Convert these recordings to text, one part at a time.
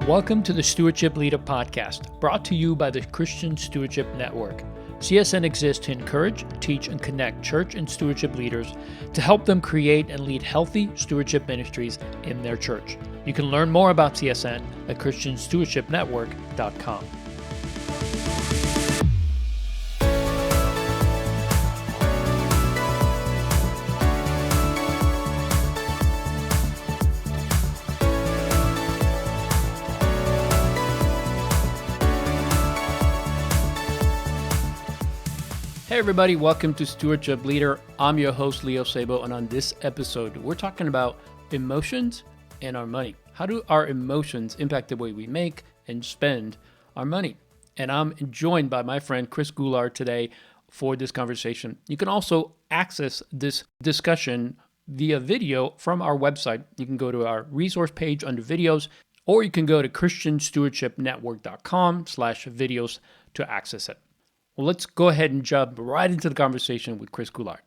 Welcome to the Stewardship Leader podcast, brought to you by the Christian Stewardship Network. CSN exists to encourage, teach, and connect church and stewardship leaders to help them create and lead healthy stewardship ministries in their church. You can learn more about CSN at christianstewardshipnetwork.com. Hey everybody, welcome to Stewardship Leader. I'm your host, Leo Sabo, and on this episode, we're talking about emotions and our money. How do our emotions impact the way we make and spend our money? And I'm joined by my friend, Chris Goulard, today for this conversation. You can also access this discussion via video from our website. You can go to our resource page under videos, or you can go to christianstewardshipnetwork.com/videos to access it. Well, let's go ahead and jump right into the conversation with Chris Goulard.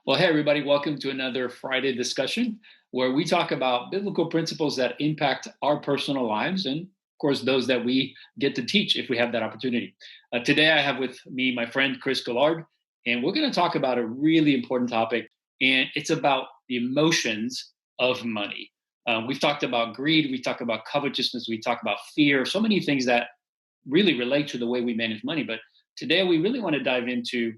Well, hey, everybody. Welcome to another Friday discussion where we talk about biblical principles that impact our personal lives and, of course, those that we get to teach if we have that opportunity. Today, I have with me my friend, Chris Goulard, and we're going to talk about a really important topic, and it's about the emotions of money. We've talked about greed. We talked about covetousness. We talked about fear, so many things that really relate to the way we manage money. But today, we really want to dive into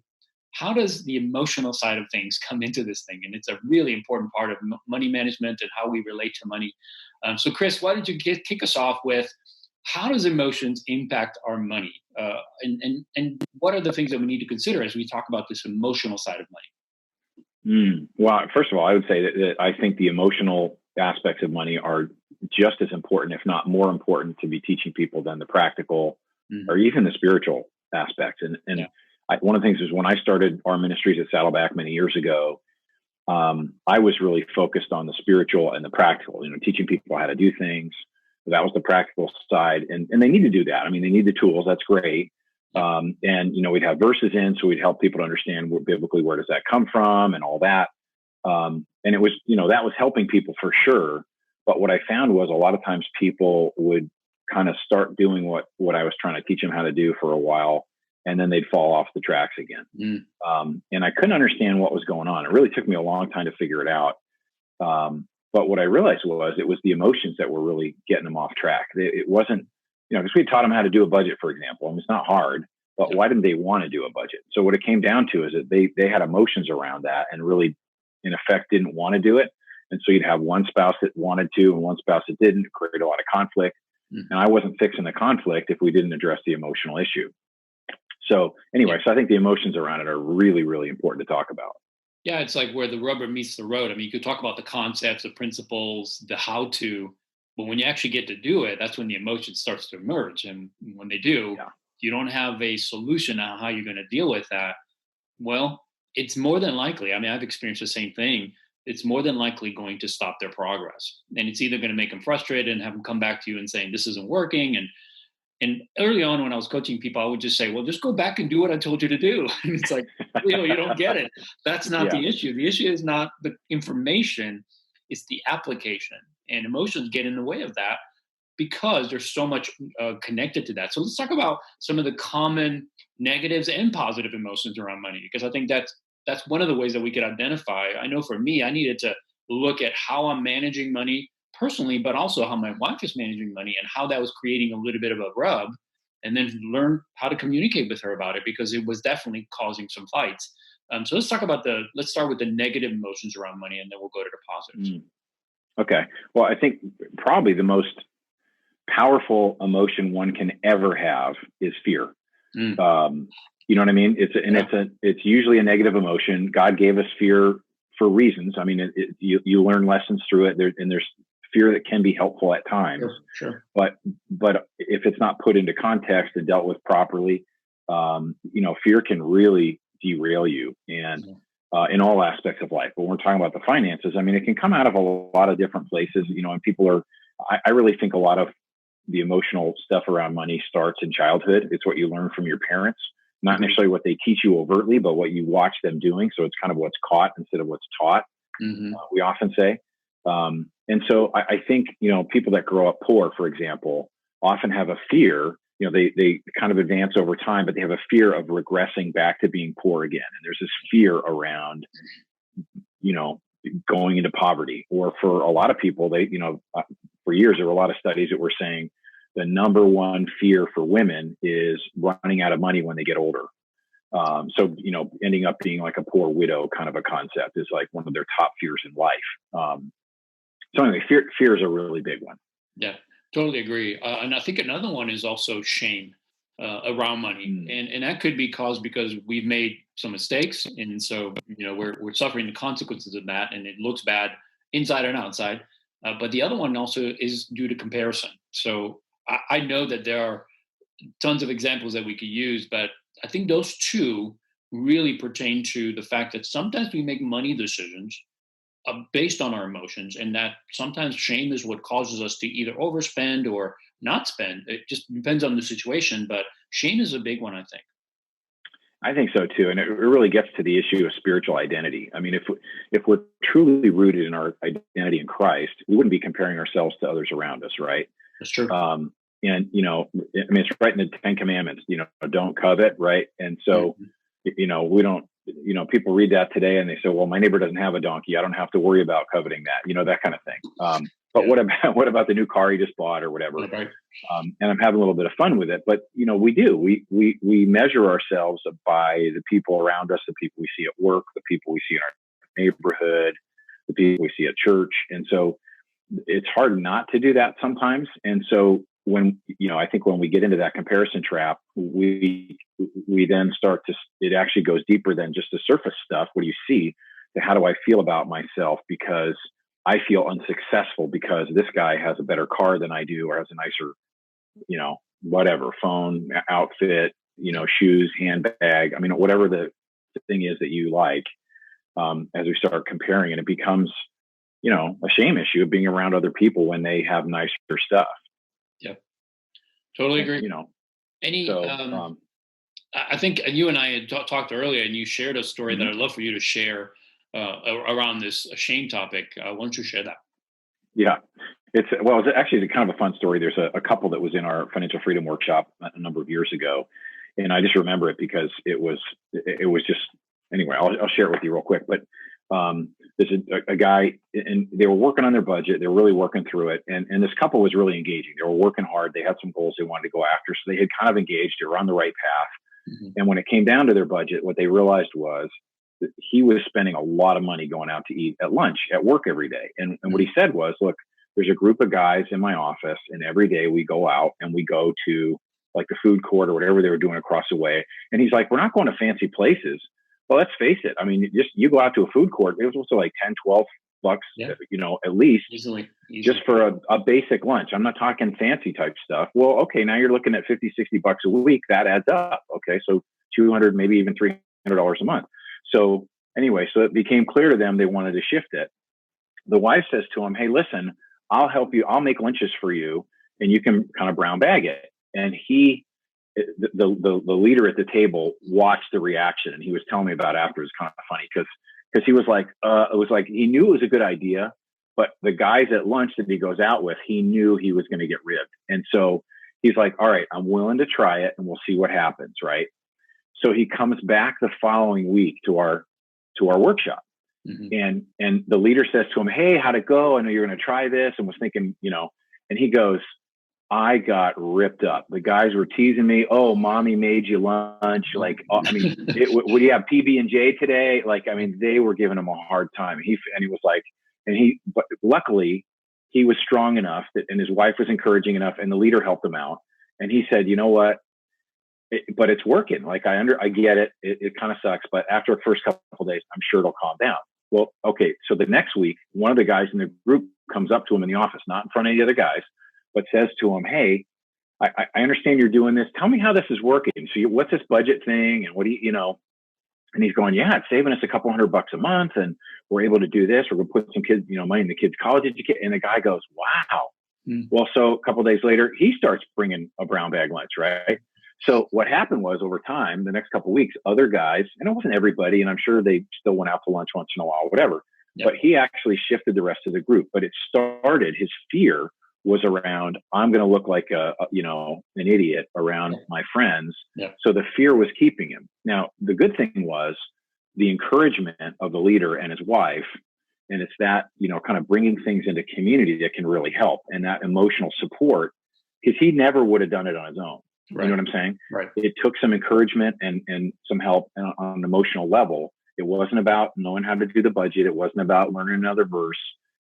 how does the emotional side of things come into this thing? And it's a really important part of money management and how we relate to money. So Chris, why don't you kick us off with how does emotions impact our money? And what are the things that we need to consider as we talk about this emotional side of money? Well, first of all, I would say that I think the emotional aspects of money are just as important, if not more important, to be teaching people than the practical or even the spiritual aspects. And one of the things is when I started our ministries at Saddleback many years ago, I was really focused on the spiritual and the practical, teaching people how to do things. That was the practical side. And they need to do that. I mean, they need the tools. That's great. And, we'd have verses in, so we'd help people to understand biblically, where does that come from and all that. And it was, that was helping people for sure. But what I found was a lot of times people would kind of start doing what I was trying to teach them how to do for a while, and then they'd fall off the tracks again. And I couldn't understand what was going on. It really took me a long time to figure it out. But what I realized was it was the emotions that were really getting them off track. It wasn't, because we taught them how to do a budget, for example. I mean, it's not hard, but why didn't they want to do a budget? So what it came down to is that they had emotions around that and really, in effect, didn't want to do it. And so you'd have one spouse that wanted to and one spouse that didn't, create a lot of conflict. And I wasn't fixing the conflict if we didn't address the emotional issue. So anyway, so I think the emotions around it are really, really important to talk about. Yeah, it's like where the rubber meets the road. I mean, you could talk about the concepts, the principles, the how-to, but when you actually get to do it, that's when the emotion starts to emerge. And when they do, you don't have a solution on how you're going to deal with that. Well, it's more than likely, I mean, I've experienced the same thing. It's more than likely going to stop their progress. And it's either going to make them frustrated and have them come back to you and saying, this isn't working. And early on when I was coaching people, I would just say, well, just go back and do what I told you to do. And it's like, you don't get it. That's not the issue. The issue is not the information, it's the application. And emotions get in the way of that because there's so much connected to that. So let's talk about some of the common negatives and positive emotions around money, because I think that's one of the ways that we could identify. I know for me, I needed to look at how I'm managing money personally, but also how my wife is managing money and how that was creating a little bit of a rub, and then learn how to communicate with her about it, because it was definitely causing some fights. So let's start with the negative emotions around money, and then we'll go to the positives. Okay. Well, I think probably the most powerful emotion one can ever have is fear. You know what I mean? It's usually a negative emotion. God gave us fear for reasons. I mean, you learn lessons through it. There's fear that can be helpful at times. Sure. But if it's not put into context and dealt with properly, fear can really derail you and in all aspects of life. But when we're talking about the finances, I mean, it can come out of a lot of different places. And people are. I really think a lot of the emotional stuff around money starts in childhood. It's what you learn from your parents. Not necessarily what they teach you overtly, but what you watch them doing. So it's kind of what's caught instead of what's taught, we often say. And so I think, people that grow up poor, for example, often have a fear, they kind of advance over time, but they have a fear of regressing back to being poor again. And there's this fear around, going into poverty. Or for a lot of people, for years, there were a lot of studies that were saying the number one fear for women is running out of money when they get older. So, ending up being like a poor widow kind of a concept is like one of their top fears in life. So anyway, fear is a really big one. Yeah, totally agree. And I think another one is also shame around money. And that could be caused because we've made some mistakes. And so, we're suffering the consequences of that, and it looks bad inside and outside. But the other one also is due to comparison. So I know that there are tons of examples that we could use, but I think those two really pertain to the fact that sometimes we make money decisions based on our emotions, and that sometimes shame is what causes us to either overspend or not spend. It just depends on the situation, but shame is a big one, I think. I think so too. And it really gets to the issue of spiritual identity. I mean, if we're truly rooted in our identity in Christ, we wouldn't be comparing ourselves to others around us, right? That's true. And, it's right in the 10 Commandments, don't covet, right? And so, we don't, people read that today and they say, well, my neighbor doesn't have a donkey, I don't have to worry about coveting that, that kind of thing. But what about the new car he just bought or whatever? Right. And I'm having a little bit of fun with it, but we measure ourselves by the people around us, the people we see at work, the people we see in our neighborhood, the people we see at church. And so it's hard not to do that sometimes. And so I think when we get into that comparison trap, we then it actually goes deeper than just the surface stuff. What do you see? To how do I feel about myself? Because I feel unsuccessful because this guy has a better car than I do, or has a nicer, whatever, phone, outfit, shoes, handbag. I mean, whatever the thing is that you like, as we start comparing, and it becomes, a shame issue of being around other people when they have nicer stuff. Yeah, totally agree. I think you and I had talked earlier, and you shared a story that I'd love for you to share around this shame topic. Why don't you share that? Yeah, it's actually kind of a fun story. There's a couple that was in our financial freedom workshop a number of years ago, and I just remember it because it was just, anyway, I'll share it with you real quick. But there's a guy, and they were working on their budget. They were really working through it. And this couple was really engaging. They were working hard. They had some goals they wanted to go after. So they had kind of engaged. They were on the right path. And when it came down to their budget, what they realized was that he was spending a lot of money going out to eat at lunch at work every day. And what he said was, look, there's a group of guys in my office, and every day we go out and we go to like the food court or whatever they were doing across the way. And he's like, we're not going to fancy places. Well, let's face it. I mean, you go out to a food court, it was also like $10, $12, at least, easily. Just for a basic lunch. I'm not talking fancy type stuff. Well, okay, now you're looking at $50, $60 a week. That adds up. Okay, so $200, maybe even $300 a month. So anyway, so it became clear to them they wanted to shift it. The wife says to him, hey, listen, I'll help you. I'll make lunches for you, and you can kind of brown bag it. And the leader at the table watched the reaction, and he was telling me about it after. It was kind of funny because he was like, it was like he knew it was a good idea, but the guys at lunch that he goes out with, he knew he was going to get ribbed. And so he's like, all right, I'm willing to try it, and we'll see what happens. Right. So he comes back the following week to our workshop. And the leader says to him, hey, how'd it go? I know you're going to try this, and was thinking, and he goes, I got ripped up. The guys were teasing me. Oh, mommy made you lunch. Like, would you have PB&J today? Like, I mean, they were giving him a hard time. But luckily he was strong enough and his wife was encouraging enough, and the leader helped him out. And he said, you know what? But it's working. Like, I get it. It kind of sucks, but after the first couple of days, I'm sure it'll calm down. Well, okay. So the next week, one of the guys in the group comes up to him in the office, not in front of the other guys, but says to him, hey, I understand you're doing this. Tell me how this is working. So what's this budget thing? And what do you and he's going, yeah, it's saving us a couple $100 a month. And we're able to do this. We're going to put some kids, money in the kids' college education. And the guy goes, wow. Well, so a couple of days later, he starts bringing a brown bag lunch, right? So what happened was, over time, the next couple of weeks, other guys, and it wasn't everybody, and I'm sure they still went out to lunch once in a while, whatever. but he actually shifted the rest of the group. But his fear was around, I'm going to look like an idiot around my friends. So the fear was keeping him. Now, the good thing was the encouragement of the leader and his wife. And it's that, kind of bringing things into community that can really help, and that emotional support, because he never would have done it on his own. Right. You know what I'm saying? Right. It took some encouragement and some help on an emotional level. It wasn't about knowing how to do the budget. It wasn't about learning another verse,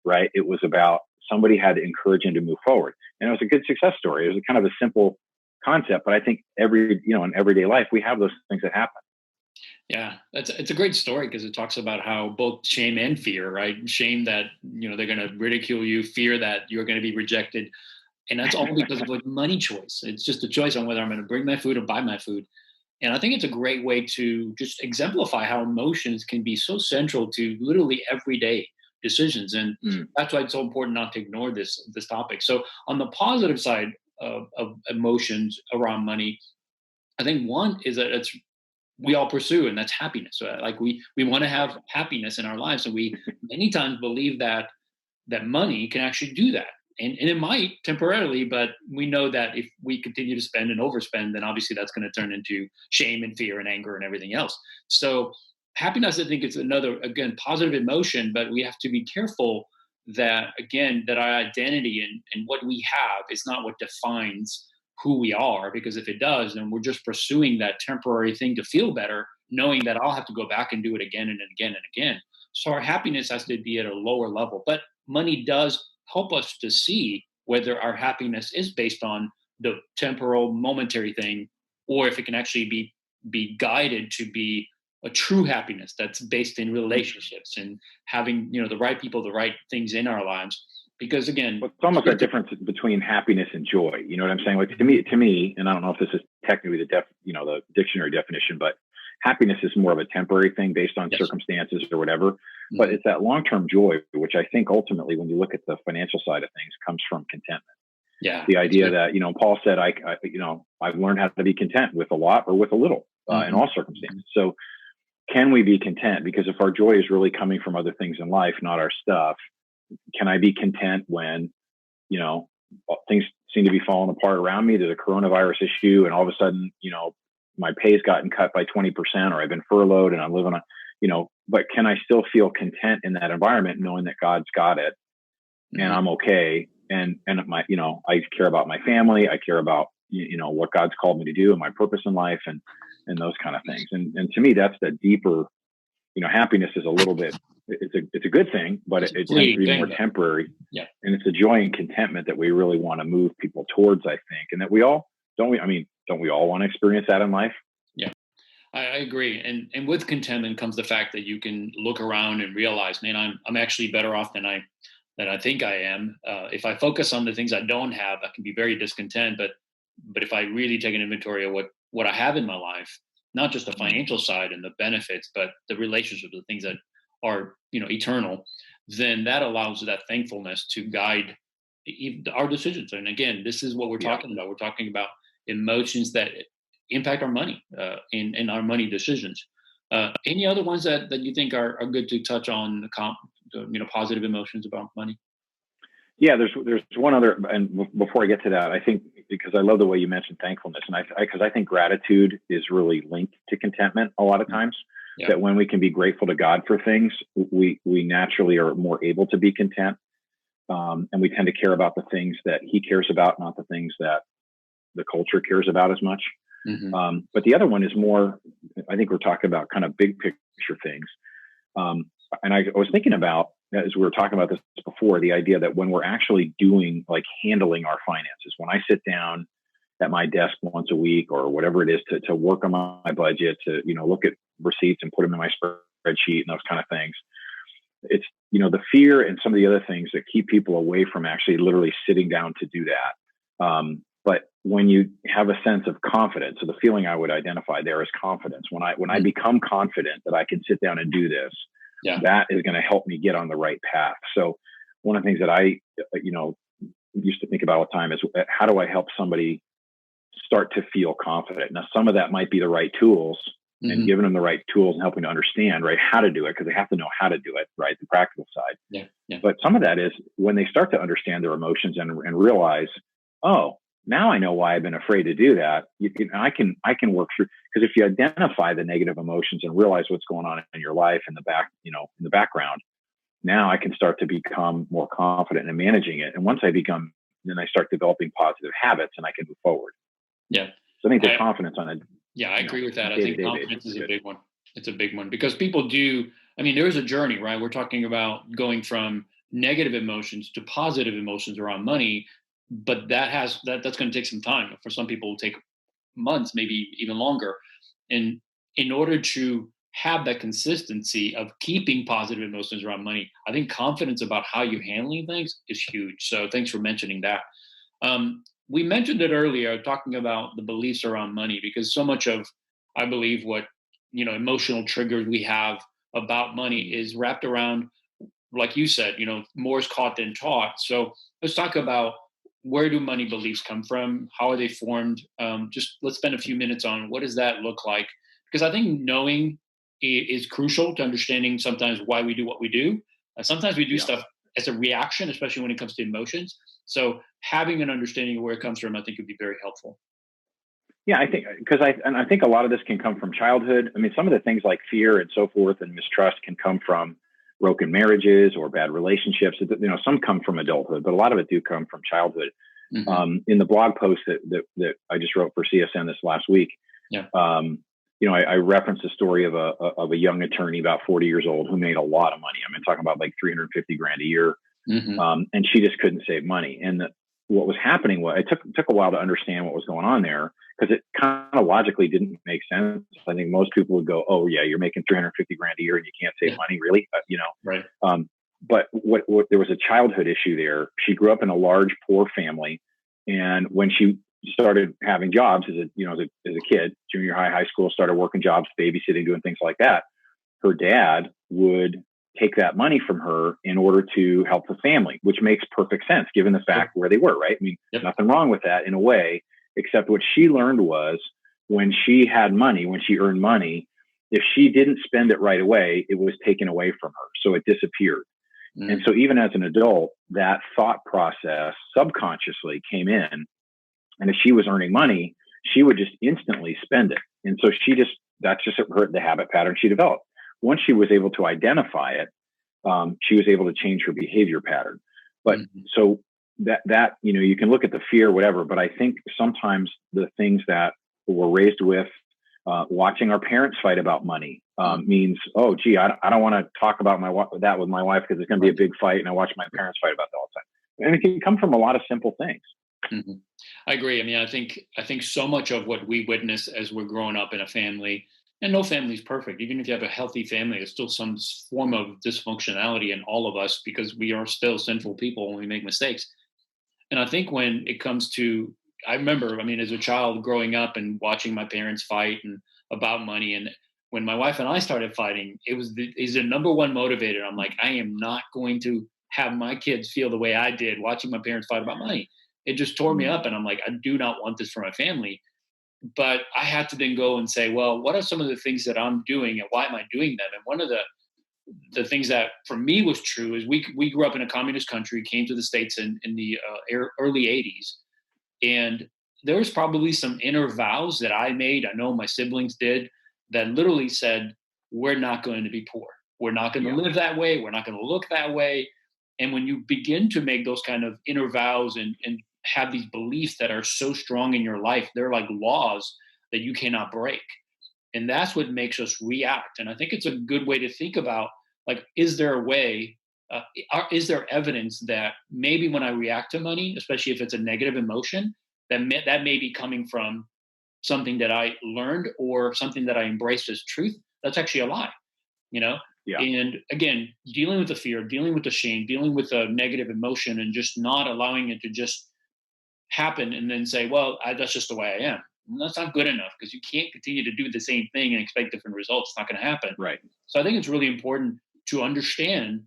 right? It was about somebody had to encourage him to move forward. And it was a good success story. It was kind of a simple concept, but I think in everyday life, we have those things that happen. Yeah, it's a great story because it talks about how both shame and fear, right? Shame that, they're going to ridicule you, fear that you're going to be rejected. And that's all because of money choice. It's just a choice on whether I'm going to bring my food or buy my food. And I think it's a great way to just exemplify how emotions can be so central to literally everyday decisions. And that's why it's so important not to ignore this topic. So on the positive side of emotions around money, I think one is that we all pursue, and that's happiness. Like we want to have happiness in our lives. And we many times believe that money can actually do that. And it might temporarily, but we know that if we continue to spend and overspend, then obviously that's going to turn into shame and fear and anger and everything else. So happiness, I think, is another, again, positive emotion, but we have to be careful that, again, that our identity and what we have is not what defines who we are, because if it does, then we're just pursuing that temporary thing to feel better, knowing that I'll have to go back and do it again and again and again. So our happiness has to be at a lower level, but money does help us to see whether our happiness is based on the temporal momentary thing, or if it can actually be guided to be a true happiness that's based in relationships and having, the right people, the right things in our lives. Because again, it's almost a difference between happiness and joy. You know what I'm saying? Like to me, and I don't know if this is technically the dictionary definition, but happiness is more of a temporary thing based on circumstances or whatever. Mm-hmm. But it's that long-term joy, which I think ultimately, when you look at the financial side of things, comes from contentment. Yeah. The idea that, Paul said, I've learned how to be content with a lot or with a little in all circumstances. So can we be content? Because if our joy is really coming from other things in life, not our stuff, can I be content when, things seem to be falling apart around me? There's a coronavirus issue, and all of a sudden, my pay's gotten cut by 20%, or I've been furloughed and I'm living on, but can I still feel content in that environment, knowing that God's got it and I'm okay? And I care about my family. I care about, what God's called me to do and my purpose in life and those kind of things. And to me, that's the deeper, happiness is a little bit, it's a good thing, but it tends to be more temporary. Yeah. And it's the joy and contentment that we really want to move people towards, I think. And that don't we all want to experience that in life? Yeah, I agree. And with contentment comes the fact that you can look around and realize, man, I'm actually better off than I think I am. If I focus on the things I don't have, I can be very discontent. But if I really take an inventory of what I have in my life, not just the financial side and the benefits, but the relationships, the things that are, eternal, then that allows that thankfulness to guide our decisions. And again, this is what we're talking about. We're talking about emotions that impact our money in our money decisions. Any other ones that you think are good to touch on, positive emotions about money? Yeah, there's one other, and before I get to that, I think, because I love the way you mentioned thankfulness, and because I think gratitude is really linked to contentment a lot of times. Yeah. That when we can be grateful to God for things, we naturally are more able to be content, and we tend to care about the things that He cares about, not the things that the culture cares about as much. Mm-hmm. But the other one is more, I think we're talking about kind of big picture things. And I was thinking about, as we were talking about this before, the idea that when we're actually doing, like, handling our finances, when I sit down at my desk once a week or whatever it is to work on my budget, to, look at receipts and put them in my spreadsheet and those kind of things, it's, the fear and some of the other things that keep people away from actually literally sitting down to do that. But when you have a sense of confidence, so the feeling I would identify there is confidence. When I become confident that I can sit down and do this, that is going to help me get on the right path. So one of the things that I, used to think about all the time is, how do I help somebody start to feel confident? Now, some of that might be the right tools, and giving them the right tools and helping to understand, right, how to do it, because they have to know how to do it, right, the practical side. Yeah. But some of that is when they start to understand their emotions and realize, oh, now I know why I've been afraid to do that. I can work through, because if you identify the negative emotions and realize what's going on in your life in the background, now I can start to become more confident in managing it. And once then I start developing positive habits and I can move forward. Yeah. So I think the confidence on it. Yeah, I agree with that. I think confidence is a big one. It's a big one because people do. I mean, there's a journey, right? We're talking about going from negative emotions to positive emotions around money, but that's going to take some time. For some people, it'll take months, maybe even longer. And in order to have that consistency of keeping positive emotions around money, I think confidence about how you're handling things is huge. So thanks for mentioning that. We mentioned it earlier, talking about the beliefs around money, because so much of, I believe, what emotional triggers we have about money is wrapped around, like you said, more is caught than taught. So let's talk about, where do money beliefs come from? How are they formed? Just let's spend a few minutes on what does that look like? Because I think knowing is crucial to understanding sometimes why we do what we do. Sometimes we do stuff as a reaction, especially when it comes to emotions. So having an understanding of where it comes from, I think, would be very helpful. Yeah, I think I think a lot of this can come from childhood. I mean, some of the things like fear and so forth and mistrust can come from broken marriages or bad relationships. Some come from adulthood, but a lot of it do come from childhood. In the blog post that I just wrote for CSN this last week, I referenced the story of a young attorney about 40 years old who made a lot of money. I mean, talking about like $350 grand a year. And she just couldn't save money. And what was happening was, it took a while to understand what was going on there, because it kind of logically didn't make sense. I think most people would go, oh yeah, you're making 350 grand a year and you can't save money, really? Right. But what there was a childhood issue there. She grew up in a large, poor family. And when she started having jobs as a kid, junior high school, started working jobs, babysitting, doing things like that, her dad would take that money from her in order to help the family, which makes perfect sense given the fact where they were, right? I mean, nothing wrong with that in a way, except what she learned was, when she had money, when she earned money, if she didn't spend it right away, it was taken away from her. So it disappeared. And so even as an adult, that thought process subconsciously came in. And if she was earning money, she would just instantly spend it. And so that's just the habit pattern she developed. Once she was able to identify it, she was able to change her behavior pattern. But so that you can look at the fear, whatever, but I think sometimes the things that we're raised with, watching our parents fight about money means, oh, gee, I don't want to talk about that with my wife because it's going to be a big fight, and I watch my parents fight about that all the time. And it can come from a lot of simple things. I agree. I mean, I think so much of what we witness as we're growing up in a family, and no family is perfect. Even if you have a healthy family, there's still some form of dysfunctionality in all of us, because we are still sinful people when we make mistakes. And I think when it comes to, I remember, as a child growing up and watching my parents fight and about money. And when my wife and I started fighting, he's the number one motivator. I'm like, I am not going to have my kids feel the way I did watching my parents fight about money. It just tore me up. And I'm like, I do not want this for my family. But I had to then go and say, well, what are some of the things that I'm doing and why am I doing them? And one of the things that for me was true is we grew up in a communist country, came to the States in the early 80s. And there was probably some inner vows that I made, I know my siblings did, that literally said, we're not going to be poor. We're not going to live that way. We're not going to look that way. And when you begin to make those kind of inner vows and have these beliefs that are so strong in your life, they're like laws that you cannot break. And that's what makes us react. And I think it's a good way to think about, like, is there a way, is there evidence that maybe when I react to money, especially if it's a negative emotion, that may be coming from something that I learned or something that I embraced as truth? That's actually a lie, Yeah. And again, dealing with the fear, dealing with the shame, dealing with the negative emotion, and just not allowing it to just happen and then say, well, that's just the way I am. And that's not good enough, because you can't continue to do the same thing and expect different results. It's not going to happen. Right. So I think it's really important to understand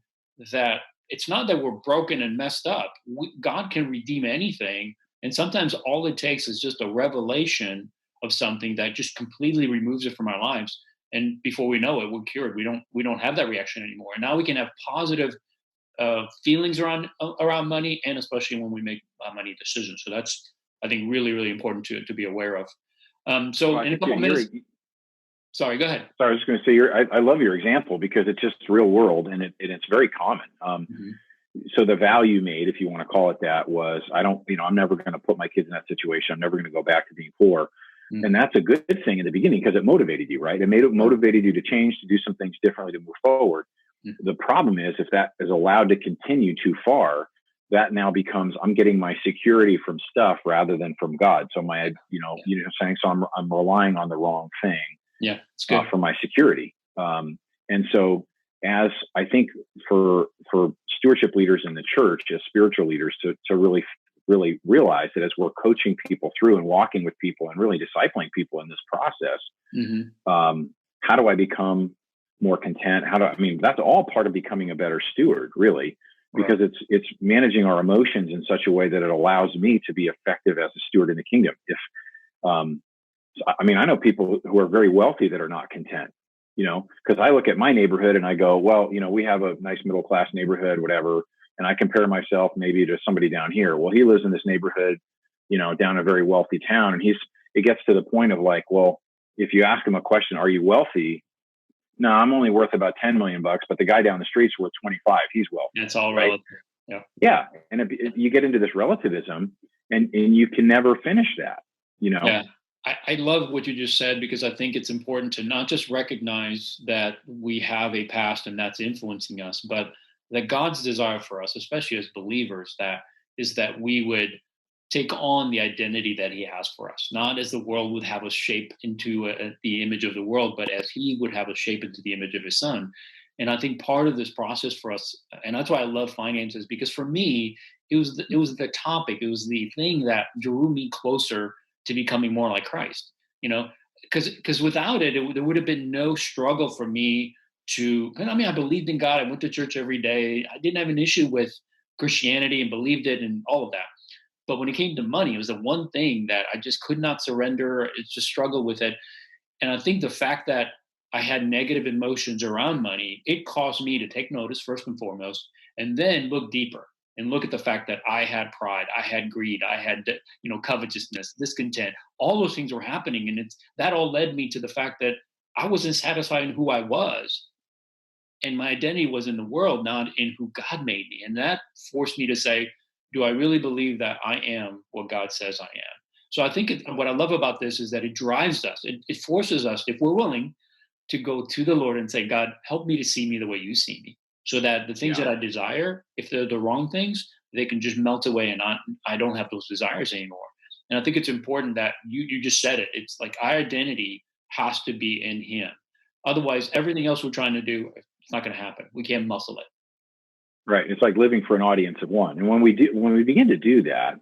that it's not that we're broken and messed up. God can redeem anything. And sometimes all it takes is just a revelation of something that just completely removes it from our lives. And before we know it, we're cured. We don't have that reaction anymore. And now we can have positive feelings around money, and especially when we make money decisions. So that's, I think, really, really important to be aware of. So Well, I in a think couple minutes, sorry, go ahead. sorry, I was just going to say, I love your example because it's just real world and it's very common. Mhm. So the value made, if you want to call it that, was I'm never going to put my kids in that situation. I'm never going to go back to being poor. Mhm. And that's a good thing in the beginning because it motivated you, right? It motivated you to change, to do some things differently, to move forward. Mhm. The problem is if that is allowed to continue too far, that now becomes, I'm getting my security from stuff rather than from God. So I'm relying on the wrong thing Yeah, it's good. for my security. And so as I think for stewardship leaders in the church, as spiritual leaders, to really realize that as we're coaching people through and walking with people and really discipling people in this process, how do I become more content? That's all part of becoming a better steward, really, because it's managing our emotions in such a way that it allows me to be effective as a steward in the kingdom. I know people who are very wealthy that are not content, because I look at my neighborhood and I go, well, we have a nice middle class neighborhood, whatever. And I compare myself maybe to somebody down here. Well, he lives in this neighborhood, down a very wealthy town. And it gets to the point of like, well, if you ask him a question, are you wealthy? No, I'm only worth about 10 million bucks, but the guy down the street's worth 25. He's wealthy. It's all right? relative. Yeah. Yeah. And if you get into this relativism and you can never finish that, Yeah. I love what you just said, because I think it's important to not just recognize that we have a past and that's influencing us, but that God's desire for us, especially as believers, is that we would take on the identity that he has for us, not as the world would have us shape into the image of the world, but as he would have us shape into the image of his son. And I think part of this process for us, and that's why I love finances, because for me, it was the topic, it was the thing that drew me closer to becoming more like Christ, because without it, there would have been no struggle for me I believed in God. I went to church every day. I didn't have an issue with Christianity and believed it and all of that. But when it came to money, it was the one thing that I just could not surrender. It just struggled with it. And I think the fact that I had negative emotions around money, it caused me to take notice first and foremost, and then look deeper and look at the fact that I had pride, I had greed, I had covetousness, discontent. All those things were happening, and that all led me to the fact that I wasn't satisfied in who I was, and my identity was in the world, not in who God made me. And that forced me to say, do I really believe that I am what God says I am? So I think what I love about this is that it drives us. It forces us, if we're willing, to go to the Lord and say, God, help me to see me the way you see me, so that the things that I desire, if they're the wrong things, they can just melt away and I don't have those desires anymore. And I think it's important that you just said it. It's like our identity has to be in him. Otherwise, everything else we're trying to do, it's not going to happen. We can't muscle it. Right. It's like living for an audience of one. And when we begin to do that,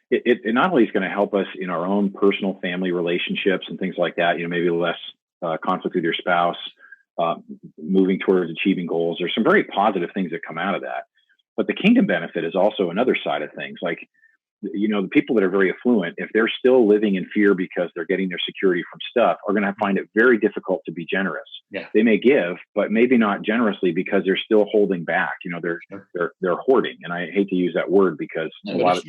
it not only is going to help us in our own personal family relationships and things like that, maybe less conflict with your spouse, moving towards achieving goals. There's some very positive things that come out of that. But the kingdom benefit is also another side of things. Like, the people that are very affluent, if they're still living in fear because they're getting their security from stuff, are going to find it very difficult to be generous. Yeah. They may give, but maybe not generously because they're still holding back. They're hoarding, and I hate to use that word because a lot of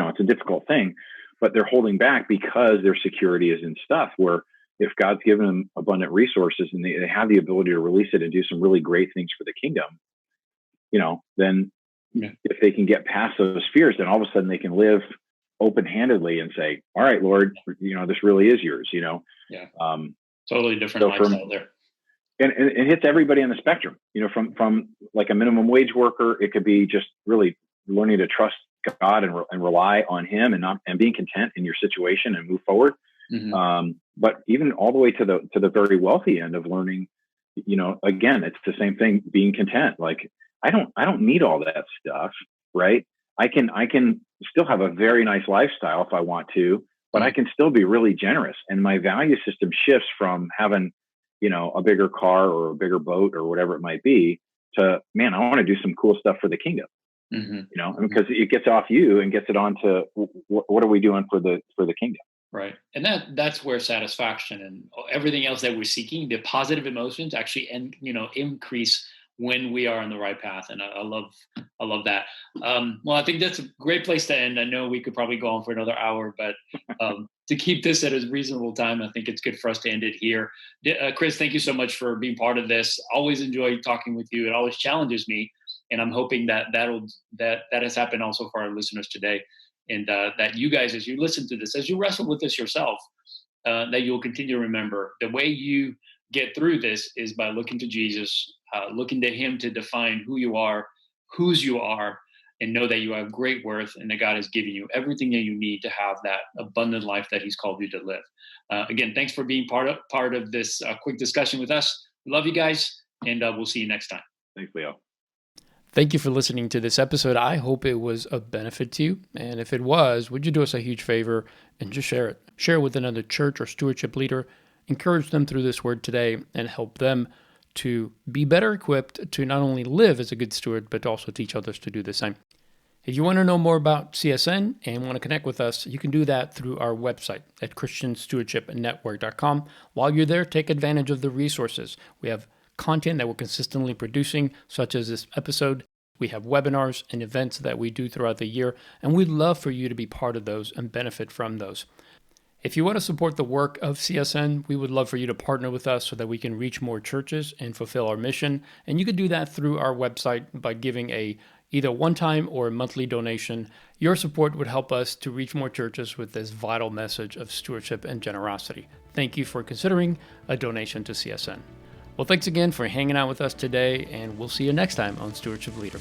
it's a difficult thing, but they're holding back because their security is in stuff. Where if God's given them abundant resources and they have the ability to release it and do some really great things for the kingdom, then if they can get past those fears, then all of a sudden they can live open-handedly and say, all right, Lord, this really is yours, Totally different lifestyle there. And it hits everybody on the spectrum, from like a minimum wage worker. It could be just really learning to trust God and rely on him and being content in your situation and move forward. Mm-hmm. But even all the way to the very wealthy end of learning, again, it's the same thing, being content. Like, I don't need all that stuff, right? I can still have a very nice lifestyle if I want to, but I can still be really generous. And my value system shifts from having, a bigger car or a bigger boat or whatever it might be to, man, I want to do some cool stuff for the kingdom, because it gets off you and gets it onto what are we doing for the kingdom? Right. And that's where satisfaction and everything else that we're seeking, the positive emotions actually increase when we are on the right path. And I love that. Well, I think that's a great place to end. I know we could probably go on for another hour, but to keep this at a reasonable time, I think it's good for us to end it here. Chris, thank you so much for being part of this. Always enjoy talking with you. It always challenges me, and I'm hoping that has happened also for our listeners today. And that you guys, as you listen to this, as you wrestle with this yourself, that you'll continue to remember the way you get through this is by looking to Jesus, looking to him to define who you are, whose you are, and know that you have great worth and that God has given you everything that you need to have that abundant life that he's called you to live. Again, thanks for being part of this quick discussion with us. We love you guys, and we'll see you next time. Thanks, Leo. Thank you for listening to this episode. I hope it was of benefit to you. And if it was, would you do us a huge favor and just share it? Share it with another church or stewardship leader. Encourage them through this word today and help them to be better equipped to not only live as a good steward, but also teach others to do the same. If you want to know more about CSN and want to connect with us, you can do that through our website at christianstewardshipnetwork.com. While you're there, take advantage of the resources. We have content that we're consistently producing, such as this episode. We have webinars and events that we do throughout the year, and we'd love for you to be part of those and benefit from those. If you want to support the work of CSN, we would love for you to partner with us so that we can reach more churches and fulfill our mission. And you can do that through our website by giving either one-time or a monthly donation. Your support would help us to reach more churches with this vital message of stewardship and generosity. Thank you for considering a donation to CSN. Well, thanks again for hanging out with us today, and we'll see you next time on Stewardship Leader.